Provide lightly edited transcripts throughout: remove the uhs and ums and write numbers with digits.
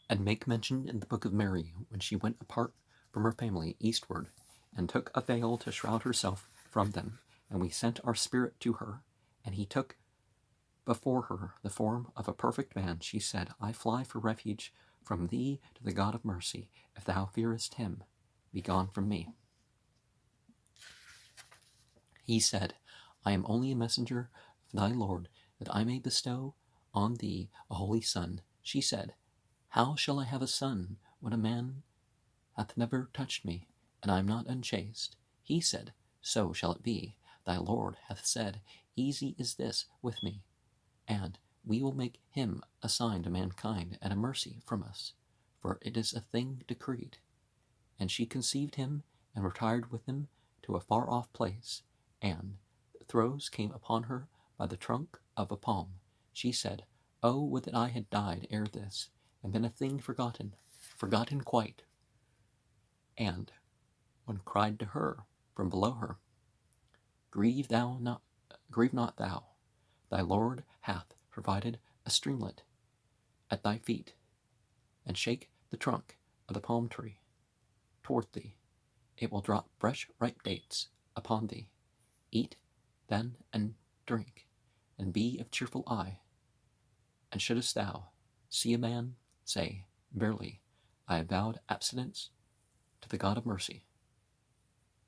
and make mention in the book of Mary when she went apart from her family eastward, and took a veil to shroud herself from them, and we sent our spirit to her, and he took before her the form of a perfect man. She said, I fly for refuge from thee to the God of mercy. If thou fearest him, be gone from me. He said, I am only a messenger of thy Lord, that I may bestow on thee a holy son. She said, how shall I have a son when a man hath never touched me, and I am not unchaste? He said, so shall it be. Thy Lord hath said, easy is this with me, and we will make him a sign to mankind, and a mercy from us, for it is a thing decreed. And she conceived him, and retired with him to a far off place, and the throes came upon her by the trunk of a palm. She said, oh, would that I had died ere this, and been a thing forgotten quite. And one cried to her from below her, grieve not thou, thy Lord hath provided a streamlet at thy feet, and shake the trunk of the palm tree toward thee. It will drop fresh ripe dates upon thee. Eat then and drink, and be of cheerful eye. And shouldest thou see a man, say, verily, I have vowed abstinence to the God of mercy.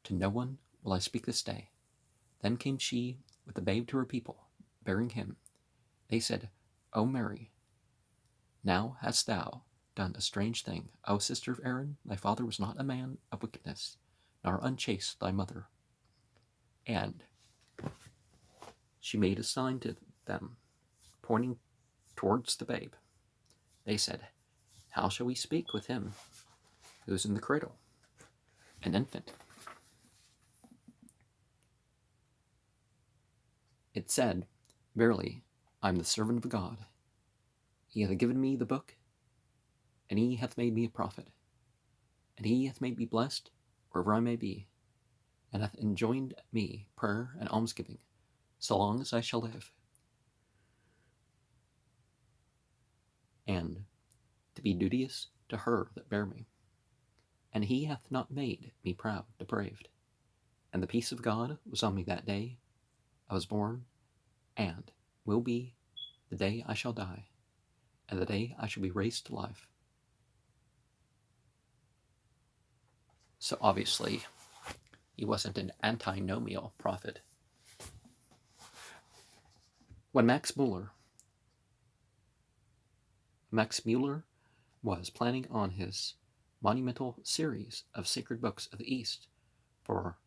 To no one will I speak this day. Then came she with the babe to her people, bearing him. They said, O Mary, now hast thou done a strange thing. O sister of Aaron, thy father was not a man of wickedness, nor unchaste thy mother. And she made a sign to them, pointing towards the babe. They said, how shall we speak with him who is in the cradle, an infant? It said, verily, I am the servant of God. He hath given me the book, and he hath made me a prophet, and he hath made me blessed wherever I may be, and hath enjoined me prayer and almsgiving, so long as I shall live, and to be duteous to her that bare me. And he hath not made me proud, depraved. And the peace of God was on me that day I was born, and will be the day I shall die, and the day I shall be raised to life. So obviously, he wasn't an antinomial prophet. When Max Mueller was planning on his monumental series of sacred books of the East for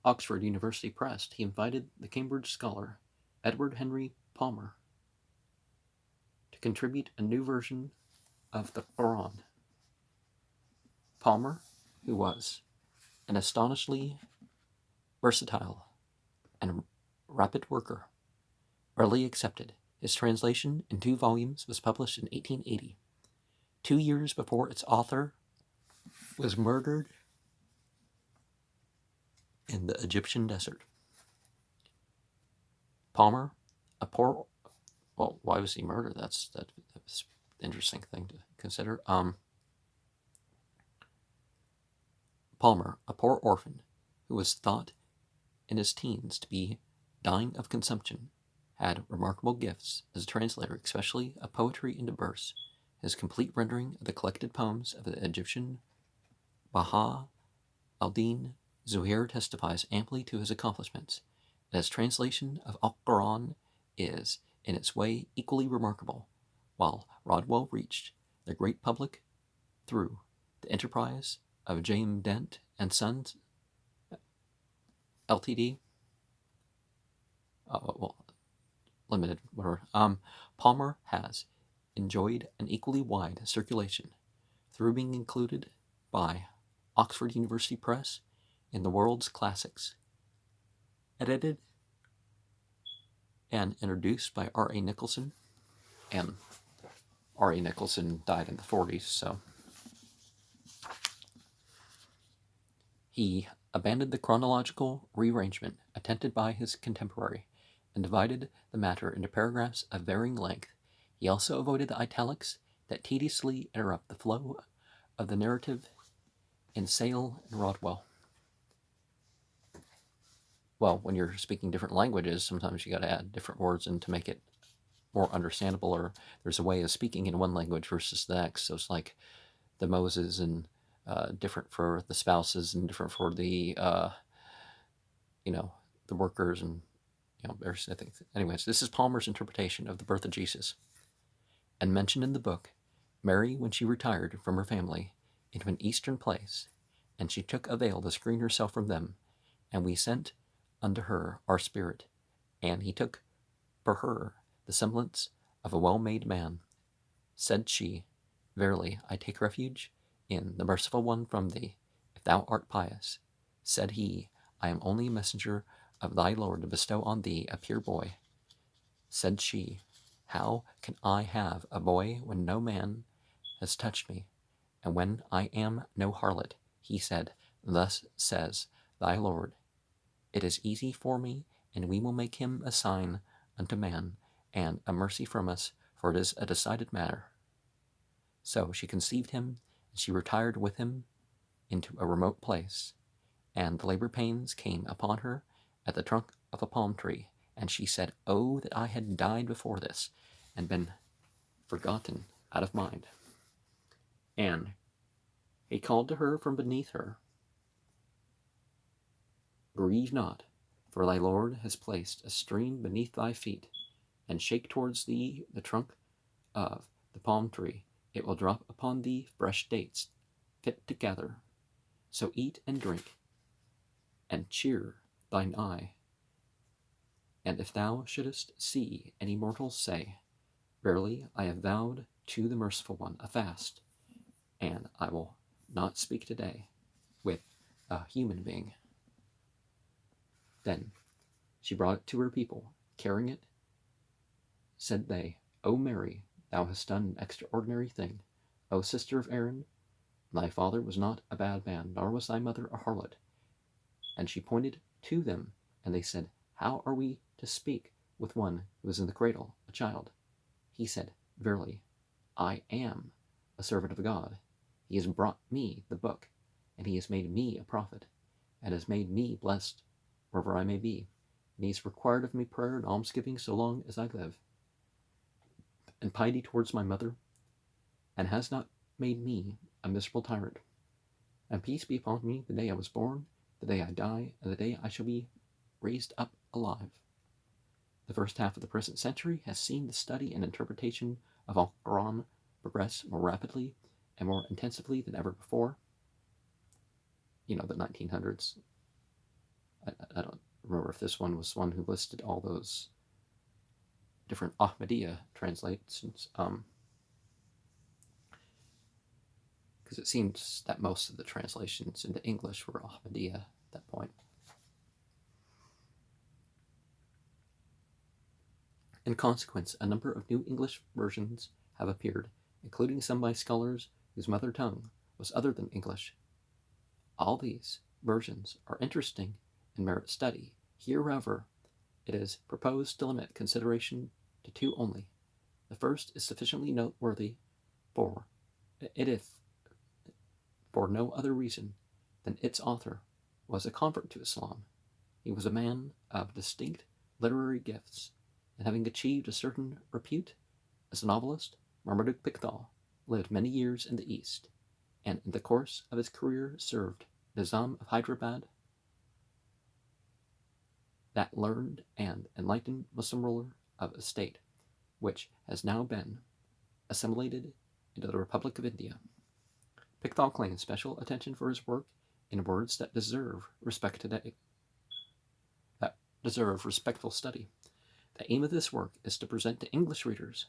Oxford University Press, he invited the Cambridge scholar Edward Henry Palmer to contribute a new version of the Quran. Palmer, who was an astonishingly versatile and rapid worker, readily accepted. His translation in 2 volumes was published in 1880, 2 years before its author was murdered in the Egyptian desert. Palmer, why was he murdered? That's an interesting thing to consider. Palmer, a poor orphan who was thought in his teens to be dying of consumption, had remarkable gifts as a translator, especially of poetry into verse. His complete rendering of the collected poems of the Egyptian Baha al-Din Zuhair testifies amply to his accomplishments, and his translation of Al-Quran is, in its way, equally remarkable, while Rodwell reached the great public through the enterprise of J.M. Dent and Sons, Ltd. Limited, whatever. Palmer has enjoyed an equally wide circulation through being included by Oxford University Press in the world's classics, edited and introduced by R.A. Nicholson, and R.A. Nicholson died in the 40s, so he abandoned the chronological rearrangement attempted by his contemporary and divided the matter into paragraphs of varying length He also avoided the italics that tediously interrupt the flow of the narrative in Sale and Rodwell. Well, when you're speaking different languages, sometimes you got to add different words in to make it more understandable, or there's a way of speaking in one language versus the next. So it's like the Moses and different for the spouses and different for the the workers and there's I think. Anyways, this is Palmer's interpretation of the birth of Jesus, and mentioned in the book. Mary, when she retired from her family into an eastern place, and she took a veil to screen herself from them, and we sent unto her our spirit, and he took for her the semblance of a well-made man. Said she, Verily, I take refuge in the merciful one from thee, if thou art pious. Said he, I am only a messenger of thy Lord to bestow on thee a pure boy. Said she, How can I have a boy when no man has touched me, and when I am no harlot? He said, Thus says thy Lord, It is easy for me, and we will make him a sign unto man, and a mercy from us, for it is a decided matter. So she conceived him, and she retired with him into a remote place, and the labor pains came upon her at the trunk of a palm tree, and she said, Oh, that I had died before this, and been forgotten out of mind. And he called to her from beneath her, Grieve not, for thy Lord has placed a stream beneath thy feet, and shake towards thee the trunk of the palm tree. It will drop upon thee fresh dates, fit to gather. So eat and drink, and cheer thine eye. And if thou shouldest see any mortals, say, Verily, I have vowed to the merciful one a fast, and I will not speak today with a human being. Then she brought it to her people. Carrying it, said they, O Mary, thou hast done an extraordinary thing. O sister of Aaron, thy father was not a bad man, nor was thy mother a harlot. And she pointed to them, and they said, How are we to speak with one who is in the cradle, a child? He said, Verily, I am a servant of God. He has brought me the book, and he has made me a prophet, and has made me blessed wherever I may be. And he has required of me prayer and almsgiving so long as I live, and piety towards my mother, and has not made me a miserable tyrant. And peace be upon me the day I was born, the day I die, and the day I shall be raised up alive. The first half of the present century has seen the study and interpretation of Al-Quran progress more rapidly and more intensively than ever before. The 1900s. I don't remember if this one was one who listed all those different Ahmadiyya translations, because it seems that most of the translations into English were Ahmadiyya at that point. In consequence, a number of new English versions have appeared, including some by scholars whose mother tongue was other than English. All these versions are interesting and merit study. Here, however, it is proposed to limit consideration to two only. The first is sufficiently noteworthy for no other reason than its author was a convert to Islam. He was a man of distinct literary gifts, and having achieved a certain repute as a novelist, Marmaduke Pickthall lived many years in the East, and in the course of his career served Nizam of Hyderabad, that learned and enlightened Muslim ruler of a state which has now been assimilated into the Republic of India. Pickthall claims special attention for his work in words that deserve respect today, that deserve respectful study. The aim of this work is to present to English readers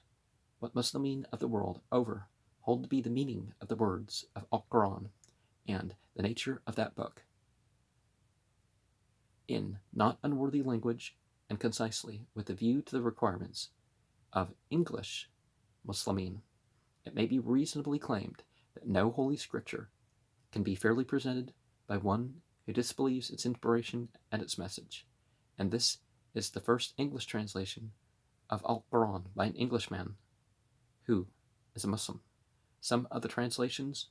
what Muslimin of the world over hold to be the meaning of the words of Al-Quran and the nature of that book, in not unworthy language and concisely with a view to the requirements of English Muslimin. It may be reasonably claimed that no holy scripture can be fairly presented by one who disbelieves its inspiration and its message, and this is the first English translation of Al-Quran by an Englishman, who is a Muslim. Some of the translations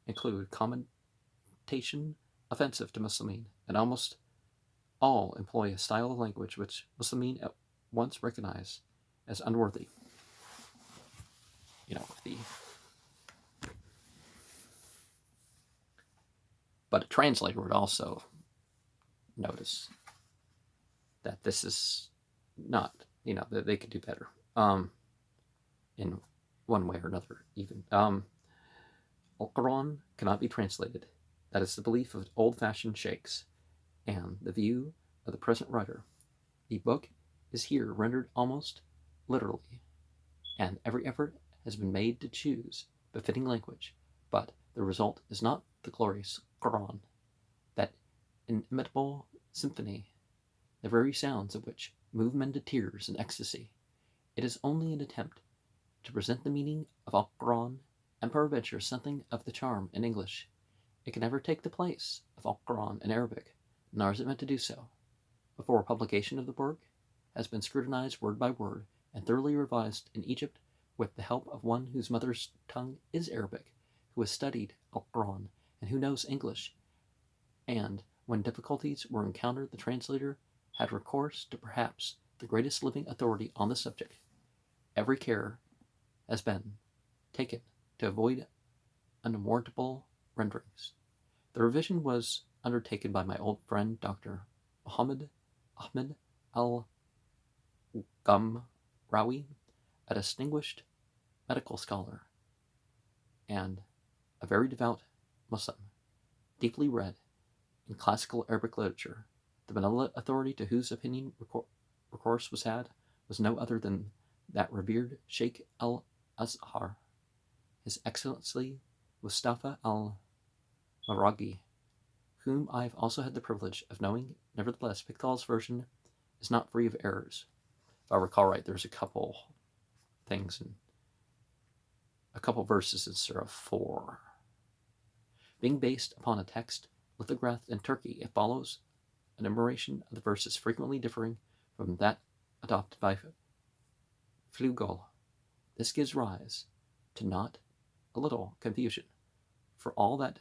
include connotation offensive to Muslimin, and almost all employ a style of language which Muslimin at once recognize as unworthy. But a translator would also notice that this is not, that they could do better in one way or another, even. Al-Quran cannot be translated. That is the belief of old-fashioned sheikhs and the view of the present writer. The book is here rendered almost literally, and every effort has been made to choose befitting language, but the result is not the glorious Quran, that inimitable symphony, the very sounds of which move men to tears and ecstasy. It is only an attempt to present the meaning of Al-Quran and peradventure something of the charm in English. It can never take the place of Al-Quran in Arabic, nor is it meant to do so. Before publication of the work has been scrutinized word by word and thoroughly revised in Egypt with the help of one whose mother's tongue is Arabic, who has studied Al-Quran and who knows English, and when difficulties were encountered, the translator had recourse to perhaps the greatest living authority on the subject. Every care has been taken to avoid unwarrantable renderings. The revision was undertaken by my old friend Dr. Muhammad Ahmed al-Gamrawi, a distinguished medical scholar and a very devout Muslim, deeply read in classical Arabic literature. The benevolent authority to whose opinion recourse was had was no other than that revered Sheikh al-Azhar, His Excellency Mustafa al-Maraghi, whom I have also had the privilege of knowing. Nevertheless, Pickthall's version is not free of errors. If I recall right, there's a couple things and a couple verses instead of 4. Being based upon a text lithographed in Turkey, it follows an enumeration of the verses frequently differing from that adopted by Flugel. This gives rise to not a little confusion, for all that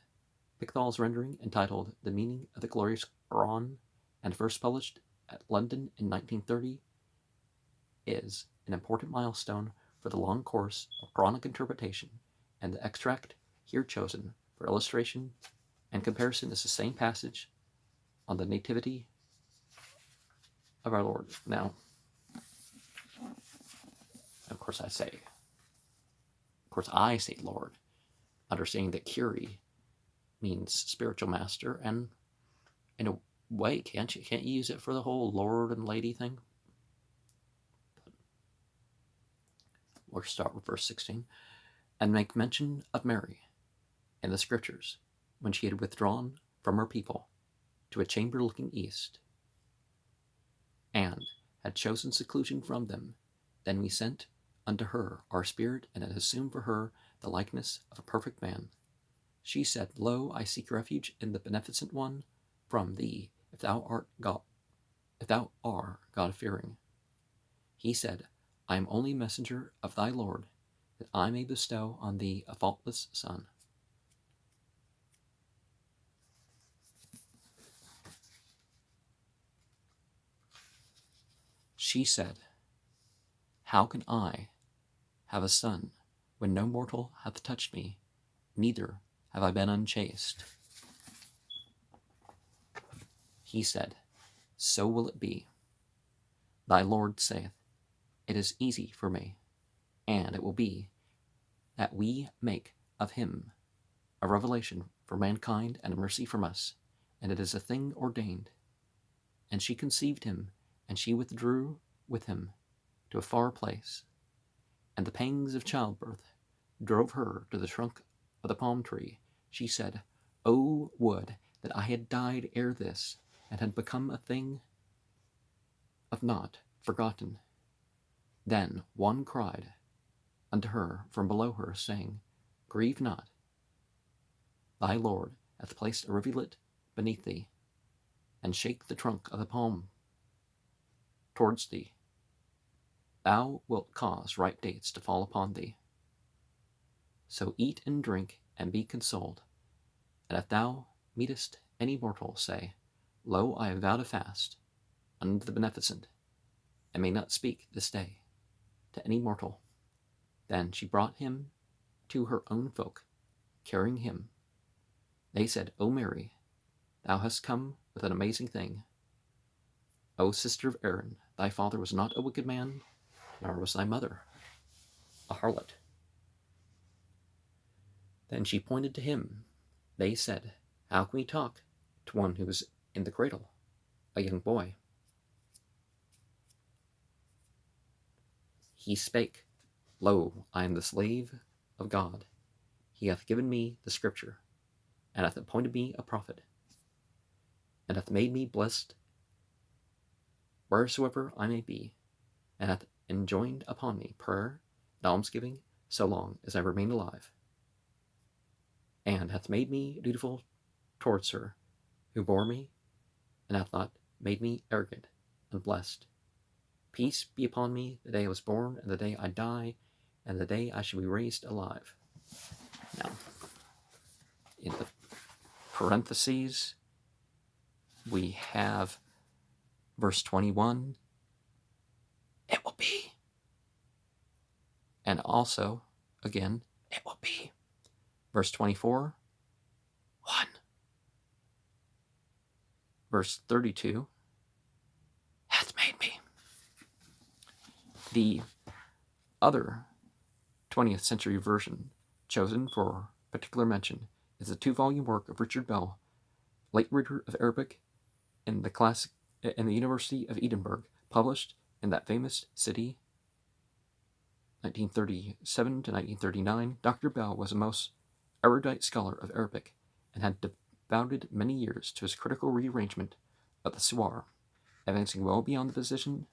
Pickthall's rendering, entitled The Meaning of the Glorious Quran, and first published at London in 1930, is an important milestone for the long course of Quranic interpretation, and the extract here chosen for illustration and comparison is the same passage on the Nativity of our Lord. Now, of course I say Lord, understanding that Kyrie means spiritual master, and in a way, can't you use it for the whole Lord and Lady thing? We'll start with verse 16. And make mention of Mary in the scriptures, when she had withdrawn from her people to a chamber looking east, and had chosen seclusion from them. Then we sent unto her our spirit, and had assumed for her the likeness of a perfect man. She said, Lo, I seek refuge in the beneficent one from thee, if thou art God-fearing. He said, I am only messenger of thy Lord, that I may bestow on thee a faultless son. She said, How can I have a son when no mortal hath touched me, neither have I been unchaste? He said, So will it be. Thy Lord saith, It is easy for me, and it will be that we make of him a revelation for mankind and a mercy from us, and it is a thing ordained. And she conceived him, and she withdrew with him to a far place, and the pangs of childbirth drove her to the trunk of the palm tree. She said, O would that I had died ere this, and had become a thing of naught, forgotten. Then one cried unto her from below her, saying, Grieve not, thy Lord hath placed a rivulet beneath thee, and shake the trunk of the palm towards thee. Thou wilt cause ripe dates to fall upon thee. So eat and drink, and be consoled. And if thou meetest any mortal, say, Lo, I have vowed a fast unto the beneficent, and may not speak this day to any mortal. Then she brought him to her own folk, carrying him. They said, O Mary, thou hast come with an amazing thing. O sister of Aaron, thy father was not a wicked man, nor was thy mother a harlot. Then she pointed to him. They said, How can we talk to one who is in the cradle, a young boy? He spake, Lo, I am the slave of God. He hath given me the scripture, and hath appointed me a prophet, and hath made me blessed wheresoever I may be, and hath enjoined upon me prayer and almsgiving so long as I remain alive, and hath made me dutiful towards her who bore me, and hath not made me arrogant and blessed. Peace be upon me the day I was born, and the day I die, and the day I shall be raised alive. Now, in the parentheses, we have verse 21, it will be. And also, again, it will be. Verse 24, 1. Verse 32, hath made me. The other 20th century version chosen for particular mention is a 2-volume work of Richard Bell, late reader of Arabic in the University of Edinburgh, published in that famous city, 1937 to 1939. Dr. Bell was a most erudite scholar of Arabic and had devoted many years to his critical rearrangement of the Suwar, advancing well beyond the position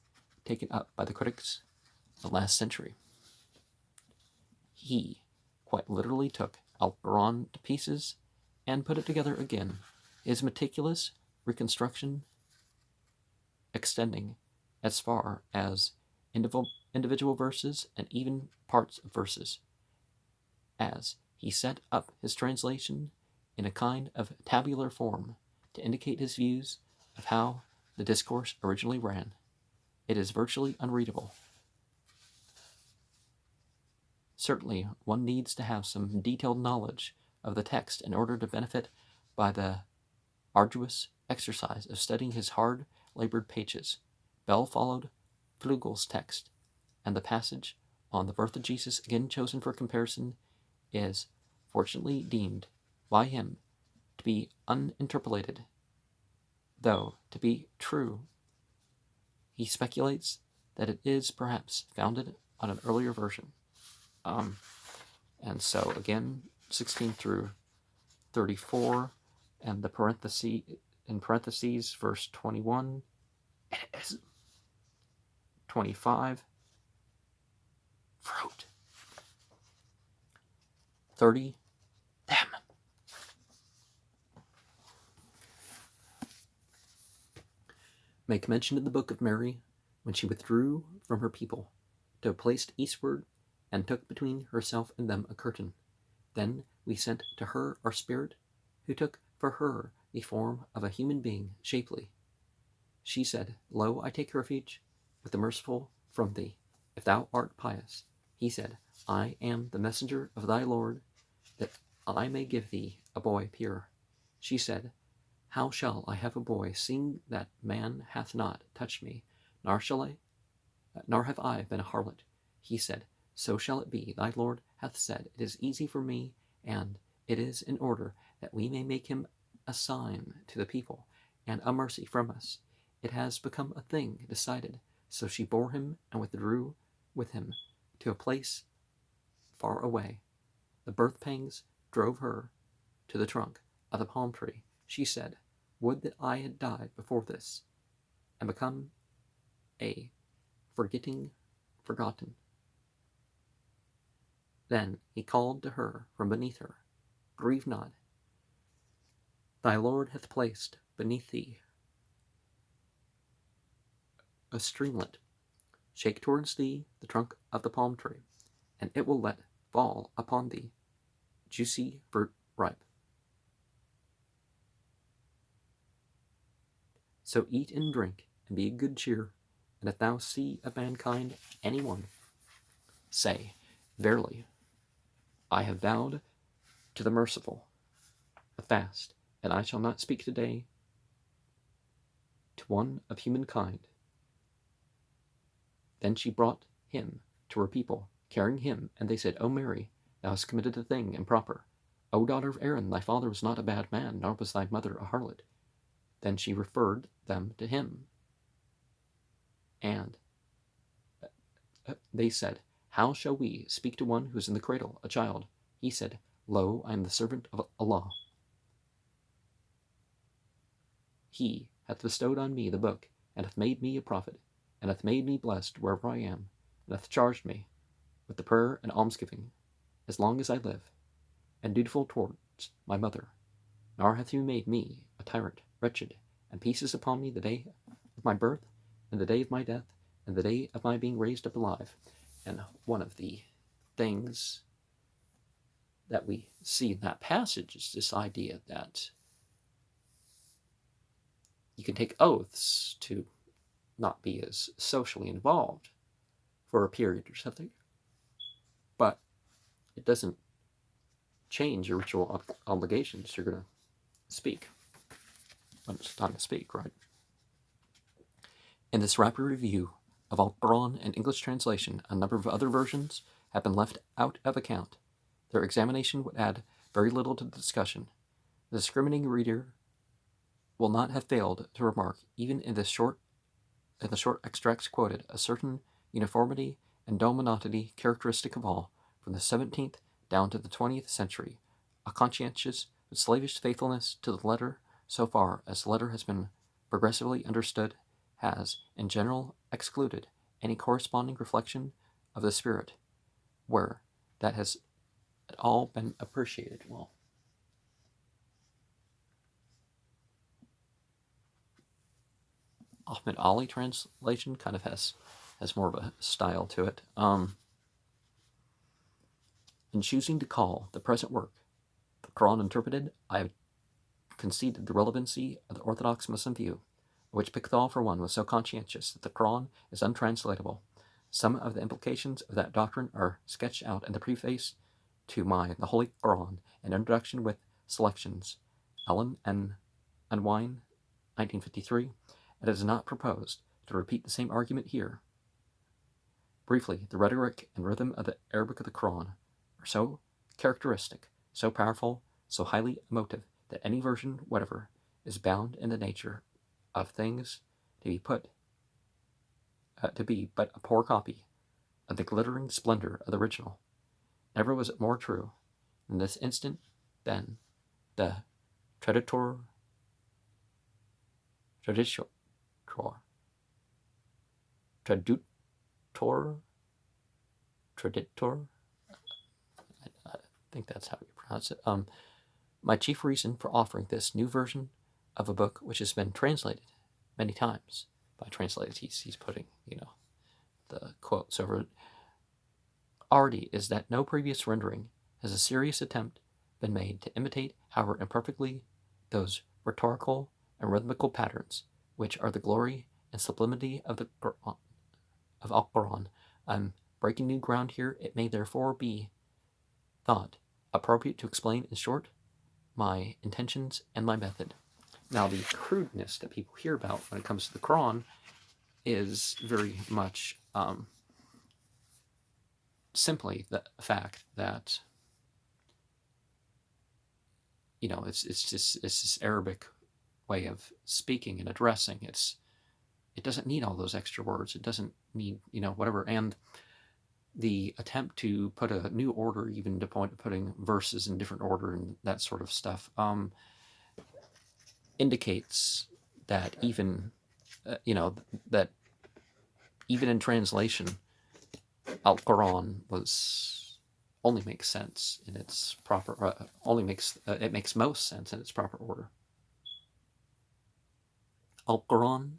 taken up by the critics of the last century. He quite literally took Al-Quran to pieces and put it together again, his meticulous reconstruction extending as far as individual verses and even parts of verses, as he set up his translation in a kind of tabular form to indicate his views of how the discourse originally ran. It is virtually unreadable. Certainly, one needs to have some detailed knowledge of the text in order to benefit by the arduous exercise of studying his hard-labored pages. Bell followed Flugel's text, and the passage on the birth of Jesus, again chosen for comparison, is fortunately deemed by him to be uninterpolated, though to be true. He speculates that it is perhaps founded on an earlier version. And so again, 16 through 34, and the parentheses, verse 21, and it is 25, fruit. 30, them. Make mention in the book of Mary when she withdrew from her people to a place eastward, and took between herself and them a curtain. Then we sent to her our spirit, who took for her the form of a human being shapely. She said, Lo, I take refuge with the merciful from thee, if thou art pious. He said, I am the messenger of thy Lord, that I may give thee a boy pure. She said, How shall I have a boy, seeing that man hath not touched me, nor have I been a harlot? He said, So shall it be. Thy Lord hath said, It is easy for me, and it is in order that we may make him a sign to the people, and a mercy from us. It has become a thing decided. So she bore him and withdrew with him to a place far away. The birth pangs drove her to the trunk of the palm tree. She said, Would that I had died before this, and become a forgotten. Then he called to her from beneath her, Grieve not. Thy Lord hath placed beneath thee a streamlet. Shake towards thee the trunk of the palm tree, and it will let fall upon thee juicy fruit ripe. So eat and drink, and be of good cheer, and if thou see of mankind any one, say, Verily, I have vowed to the merciful a fast, and I shall not speak today to one of humankind. Then she brought him to her people, carrying him, and they said, O Mary, thou hast committed a thing improper. O daughter of Aaron, thy father was not a bad man, nor was thy mother a harlot. Then she referred them to him. And they said, How shall we speak to one who is in the cradle, a child? He said, Lo, I am the servant of Allah. He hath bestowed on me the book, and hath made me a prophet, and hath made me blessed wherever I am, and hath charged me with the prayer and almsgiving, as long as I live, and dutiful towards my mother. Nor hath he made me a tyrant, wretched, and pieces upon me the day of my birth, and the day of my death, and the day of my being raised up alive. And one of the things that we see in that passage is this idea that you can take oaths to not be as socially involved for a period or something, but it doesn't change your ritual obligations. You're going to speak when it's time to speak, right? In this rapid review of Al-Quran and English translation, a number of other versions have been left out of account. Their examination would add very little to the discussion. The discriminating reader will not have failed to remark, even in the short extracts quoted, a certain uniformity and dull monotony characteristic of all, from the 17th down to the 20th century, a conscientious but slavish faithfulness to the letter, so far as the letter has been progressively understood, has, in general, excluded any corresponding reflection of the spirit, where that has at all been appreciated well. Ahmed Ali translation kind of has more of a style to it. In choosing to call the present work the Quran Interpreted, I have conceded the relevancy of the Orthodox Muslim view, which Pickthall, for one, was so conscientious that the Quran is untranslatable. Some of the implications of that doctrine are sketched out in the preface to the Holy Quran, an introduction with selections, Ellen and Unwine, 1953, and it is not proposed to repeat the same argument here. Briefly, the rhetoric and rhythm of the Arabic of the Quran are so characteristic, so powerful, so highly emotive, that any version whatever is bound in the nature of things to be but a poor copy of the glittering splendor of the original. Never was it more true in this instant than the traditor, I think that's how you pronounce it. My chief reason for offering this new version of a book which has been translated many times. By translated, he's putting, the quotes over it, already, is that no previous rendering has a serious attempt been made to imitate, however imperfectly, those rhetorical and rhythmical patterns which are the glory and sublimity of the Quran, of Al-Quran. I'm breaking new ground here. It may therefore be thought appropriate to explain in short my intentions and my method. Now, the crudeness that people hear about when it comes to the Quran is very much simply the fact that it's this Arabic way of speaking and addressing. It doesn't need all those extra words. It doesn't need whatever. And the attempt to put a new order, even to point to putting verses in different order and that sort of stuff, indicates that even that even in translation, Al-Quran only makes sense in its proper it makes most sense in its proper order. Al-Quran,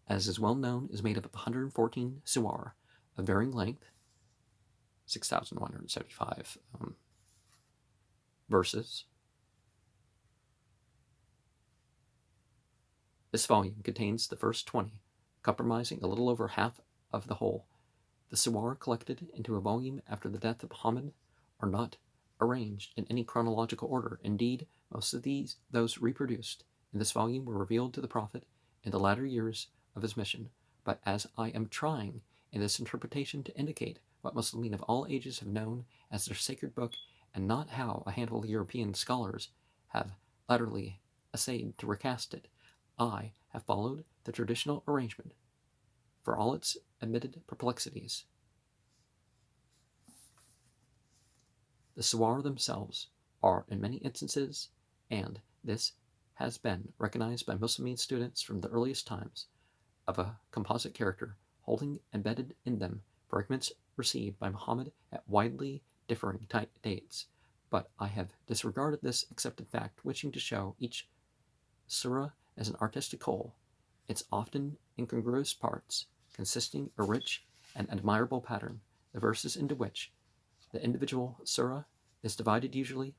as is well known, is made up of 114 suwar of varying length, 6,175 verses. This volume contains the first 20, comprising a little over half of the whole. The Suwar collected into a volume after the death of Muhammad are not arranged in any chronological order. Indeed, most of those reproduced in this volume were revealed to the Prophet in the latter years of his mission. But as I am trying in this interpretation to indicate what Muslims of all ages have known as their sacred book, and not how a handful of European scholars have utterly essayed to recast it, I have followed the traditional arrangement for all its admitted perplexities. The Suwar themselves are, in many instances, and this has been recognized by Muslim students from the earliest times, of a composite character, holding embedded in them fragments received by Muhammad at widely differing dates. But I have disregarded this accepted fact, wishing to show each surah as an artistic whole, its often incongruous parts consisting a rich and admirable pattern, the verses into which the individual surah is divided usually,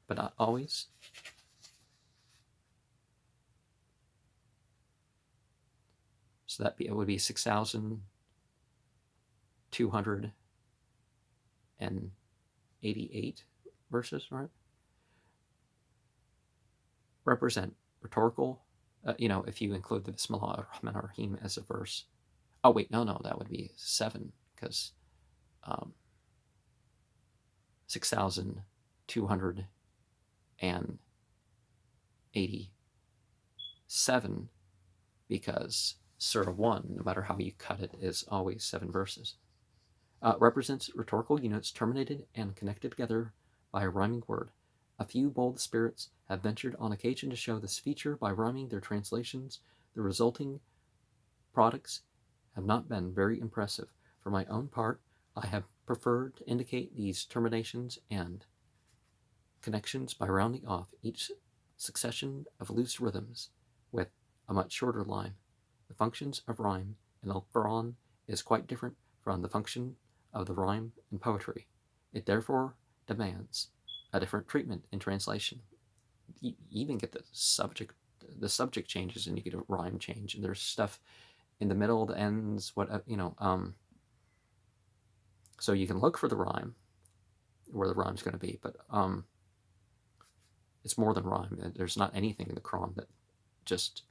but not always. So that it would be 6,288 verses, right? Represent rhetorical, if you include the Bismillah ar-Rahman ar-Rahim as a verse. Oh, wait, no, that would be 7, because 6,287, because Surah 1, no matter how you cut it, is always 7 verses. Represents rhetorical units terminated and connected together by a rhyming word. A few bold spirits have ventured on occasion to show this feature by rhyming their translations. The resulting products have not been very impressive. For my own part, I have preferred to indicate these terminations and connections by rounding off each succession of loose rhythms with a much shorter line. The functions of rhyme in the Quran is quite different from the function of the rhyme in poetry. It therefore demands a different treatment in translation. You even get the subject changes, and you get a rhyme change, and there's stuff in the middle, the ends, so you can look for the rhyme, where the rhyme's going to be, but it's more than rhyme. There's not anything in the Quran that just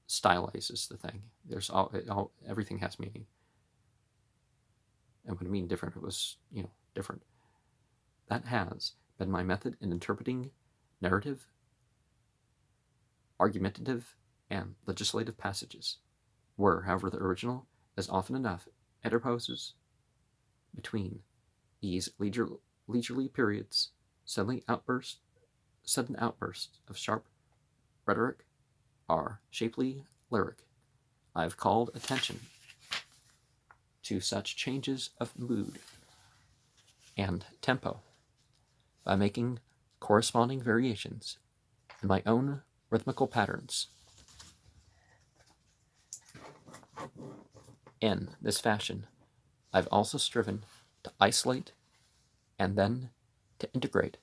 stylizes the thing. There's everything has meaning. And when I mean different, it was, different. That has been my method in interpreting narrative, argumentative, and legislative passages, where, however, the original, as often enough, interposes between these leisurely periods, sudden outbursts of sharp rhetoric are shapely lyric. I have called attention to such changes of mood and tempo by making corresponding variations in my own rhythmical patterns. In this fashion, I've also striven to isolate and then to integrate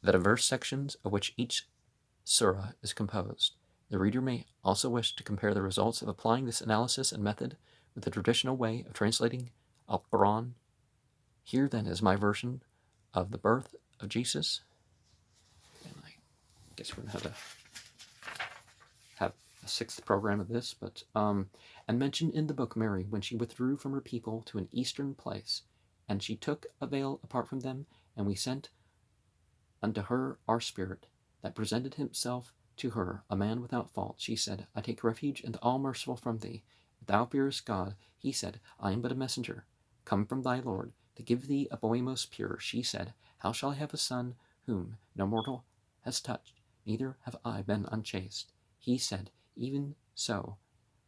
the diverse sections of which each surah is composed. The reader may also wish to compare the results of applying this analysis and method with the traditional way of translating Al-Quran. Here then is my version of the birth of Jesus. And I guess we're going to have a 6th program of this, but and mentioned in the book Mary, when she withdrew from her people to an eastern place, and she took a veil apart from them, and we sent unto her our spirit, that presented himself to her, a man without fault. She said, I take refuge in the all-merciful from thee. If thou fearest God, he said, I am but a messenger, come from thy Lord, to give thee a boy most pure. She said, how shall I have a son whom no mortal has touched, neither have I been unchaste? He said, even so,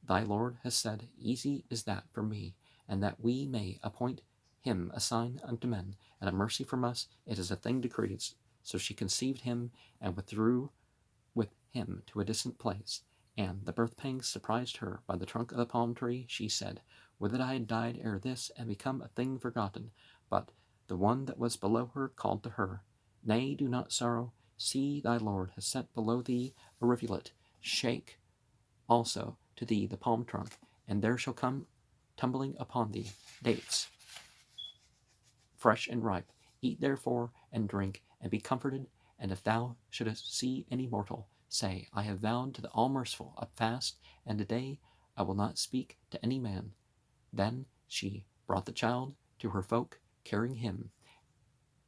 thy Lord has said, easy is that for me, and that we may appoint him a sign unto men, and a mercy from us, it is a thing decreed. So she conceived him, and withdrew with him to a distant place, and the birth pangs surprised her by the trunk of the palm tree. She said, would that I had died ere this, and become a thing forgotten. But the one that was below her called to her, Nay, do not sorrow. See, thy Lord has set below thee a rivulet. Shake also to thee the palm trunk, and there shall come tumbling upon thee dates, fresh and ripe. Eat therefore and drink, and be comforted. And if thou shouldest see any mortal, say, I have vowed to the All-Merciful a fast, and today I will not speak to any man. Then she brought the child to her folk, carrying him.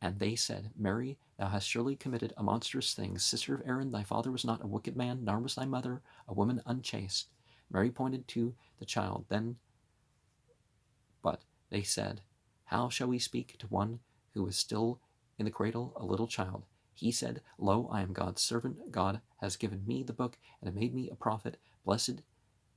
And they said, Mary, thou hast surely committed a monstrous thing. Sister of Aaron, thy father was not a wicked man, nor was thy mother a woman unchaste. Mary pointed to the child then, but they said, how shall we speak to one who is still in the cradle, a little child? He said, Lo, I am God's servant. God has given me the book and has made me a prophet. Blessed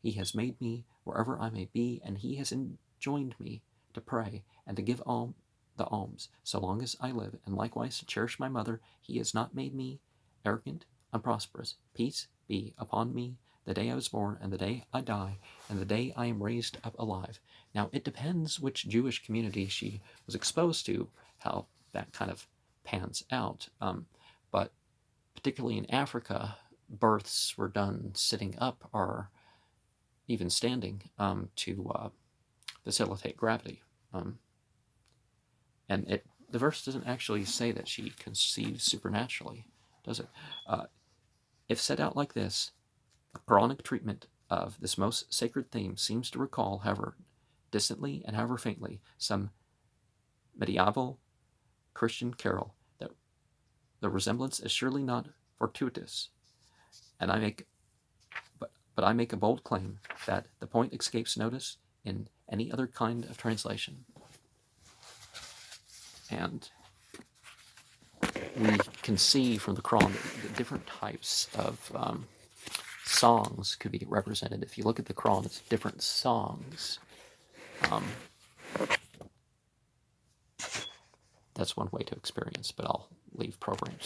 he has made me wherever I may be, and he has enjoined me to pray and to give the alms so long as I live, and likewise to cherish my mother. He has not made me arrogant, unprosperous. Peace be upon me the day I was born, and the day I die, and the day I am raised up alive. Now, it depends which Jewish community she was exposed to, how that kind of pans out. But particularly in Africa, births were done sitting up or even standing to facilitate gravity. And the verse doesn't actually say that she conceives supernaturally, does it? If set out like this, a Quranic treatment of this most sacred theme seems to recall, however distantly and however faintly, some medieval Christian carol. That the resemblance is surely not fortuitous, and I make a bold claim that the point escapes notice in any other kind of translation. And we can see from the Quran that different types of songs could be represented. If you look at the Quran, it's different songs. That's one way to experience, but I'll leave programs